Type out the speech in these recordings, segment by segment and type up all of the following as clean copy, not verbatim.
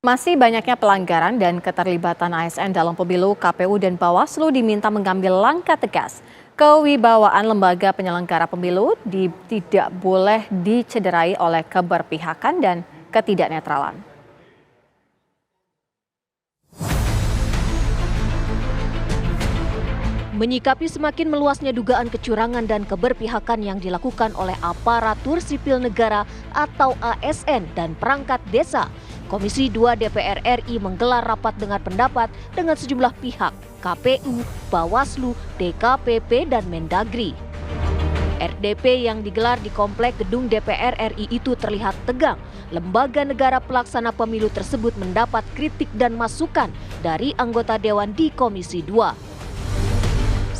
Masih banyaknya pelanggaran dan keterlibatan ASN dalam pemilu, KPU dan Bawaslu diminta mengambil langkah tegas. Kewibawaan lembaga penyelenggara pemilu tidak boleh dicederai oleh keberpihakan dan ketidaknetralan. Menyikapi semakin meluasnya dugaan kecurangan dan keberpihakan yang dilakukan oleh aparatur sipil negara atau ASN dan perangkat desa, Komisi 2 DPR RI menggelar rapat dengar pendapat dengan sejumlah pihak, KPU, Bawaslu, DKPP, dan Mendagri. RDP yang digelar di Komplek Gedung DPR RI itu terlihat tegang. Lembaga negara pelaksana pemilu tersebut mendapat kritik dan masukan dari anggota Dewan di Komisi 2.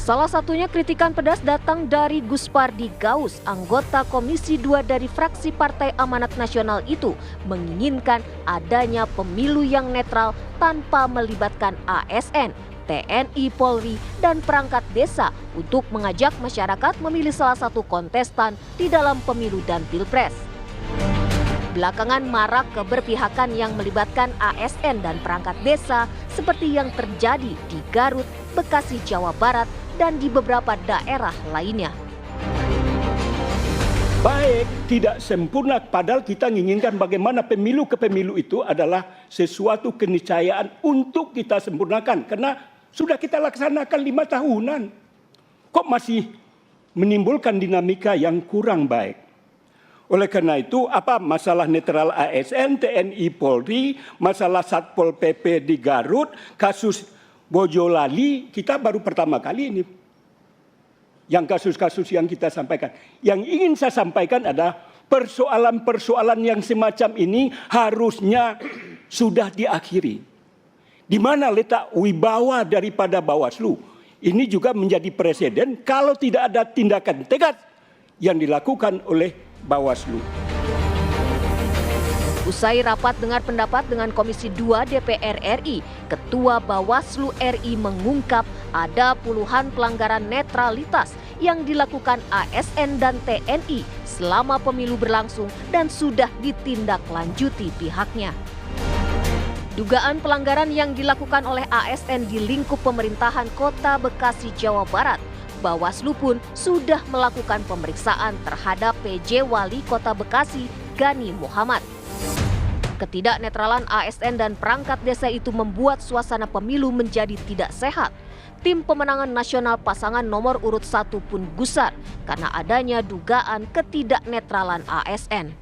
Salah satunya kritikan pedas datang dari Gus Pardi Gaus, anggota Komisi 2 dari fraksi Partai Amanat Nasional itu menginginkan adanya pemilu yang netral tanpa melibatkan ASN, TNI, Polri, dan perangkat desa untuk mengajak masyarakat memilih salah satu kontestan di dalam pemilu dan pilpres. Belakangan marak keberpihakan yang melibatkan ASN dan perangkat desa seperti yang terjadi di Garut, Bekasi, Jawa Barat, dan di beberapa daerah lainnya. Baik, tidak sempurna, padahal kita menginginkan bagaimana pemilu ke pemilu itu adalah sesuatu keniscayaan untuk kita sempurnakan. Karena sudah kita laksanakan 5 tahunan. Kok masih menimbulkan dinamika yang kurang baik? Oleh karena itu, masalah netral ASN, TNI, Polri, masalah Satpol PP di Garut, kasus Bojolali, kita baru pertama kali ini. Yang kasus-kasus yang kita sampaikan. Yang ingin saya sampaikan adalah persoalan-persoalan yang semacam ini harusnya sudah diakhiri. Di mana letak wibawa daripada Bawaslu? Ini juga menjadi presiden kalau tidak ada tindakan tegas yang dilakukan oleh Bawaslu. Usai rapat dengar pendapat dengan Komisi 2 DPR RI, Ketua Bawaslu RI mengungkap ada puluhan pelanggaran netralitas yang dilakukan ASN dan TNI selama pemilu berlangsung dan sudah ditindaklanjuti pihaknya. Dugaan pelanggaran yang dilakukan oleh ASN di lingkup pemerintahan Kota Bekasi, Jawa Barat, Bawaslu pun sudah melakukan pemeriksaan terhadap PJ Wali Kota Bekasi, Gani Muhammad. Ketidaknetralan ASN dan perangkat desa itu membuat suasana pemilu menjadi tidak sehat. Tim pemenangan nasional pasangan nomor urut 1 pun gusar karena adanya dugaan ketidaknetralan ASN.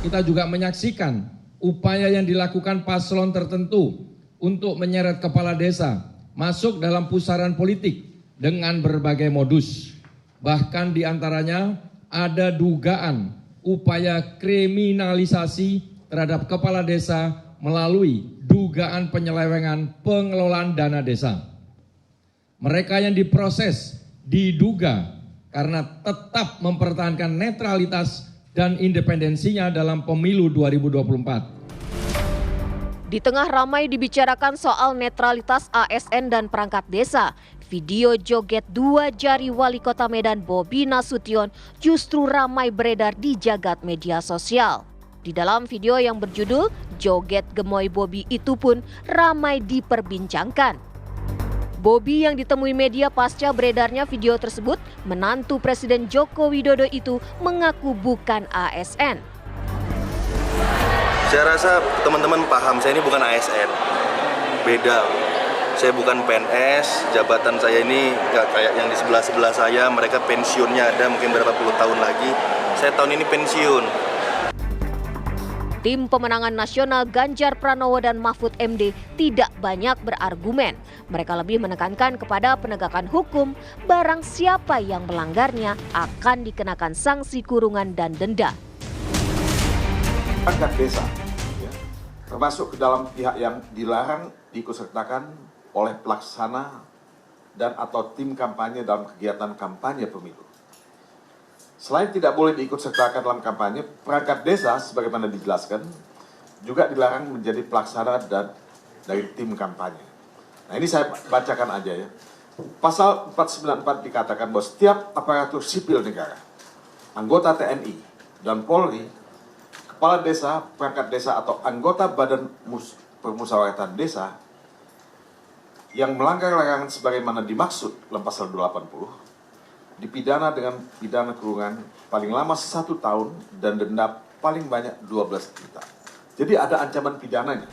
Kita juga menyaksikan upaya yang dilakukan paslon tertentu untuk menyeret kepala desa masuk dalam pusaran politik dengan berbagai modus. Bahkan diantaranya ada dugaan upaya kriminalisasi terhadap kepala desa melalui dugaan penyelewengan pengelolaan dana desa. Mereka yang diproses diduga karena tetap mempertahankan netralitas dan independensinya dalam pemilu 2024. Di tengah ramai dibicarakan soal netralitas ASN dan perangkat desa, video joget 2 jari Wali Kota Medan Bobi Nasution justru ramai beredar di jagat media sosial. Di dalam video yang berjudul Joget Gemoy Bobi itu pun ramai diperbincangkan. Bobi yang ditemui media pasca beredarnya video tersebut, menantu Presiden Joko Widodo itu mengaku bukan ASN. Saya rasa teman-teman paham, saya ini bukan ASN, beda. Saya bukan PNS, jabatan saya ini nggak kayak yang di sebelah-sebelah saya, mereka pensiunnya ada mungkin berapa puluh tahun lagi. Saya tahun ini pensiun. Tim pemenangan nasional Ganjar Pranowo dan Mahfud MD tidak banyak berargumen. Mereka lebih menekankan kepada penegakan hukum, barang siapa yang melanggarnya akan dikenakan sanksi kurungan dan denda. Perangkat desa, ya, termasuk ke dalam pihak yang dilarang diikutsertakan oleh pelaksana dan atau tim kampanye dalam kegiatan kampanye pemilu. Selain tidak boleh diikutsertakan dalam kampanye, perangkat desa sebagaimana dijelaskan juga dilarang menjadi pelaksana dan dari tim kampanye. Nah, ini saya bacakan aja ya. Pasal 494 dikatakan bahwa setiap aparatur sipil negara, anggota TNI dan Polri, kepala desa, perangkat desa atau anggota badan permusyawaratan desa yang melanggar larangan sebagaimana dimaksud dalam pasal 280 dipidana dengan pidana kurungan paling lama 1 tahun dan denda paling banyak 12 juta. Jadi ada ancaman pidananya.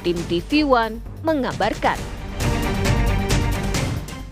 Tim TV One mengabarkan.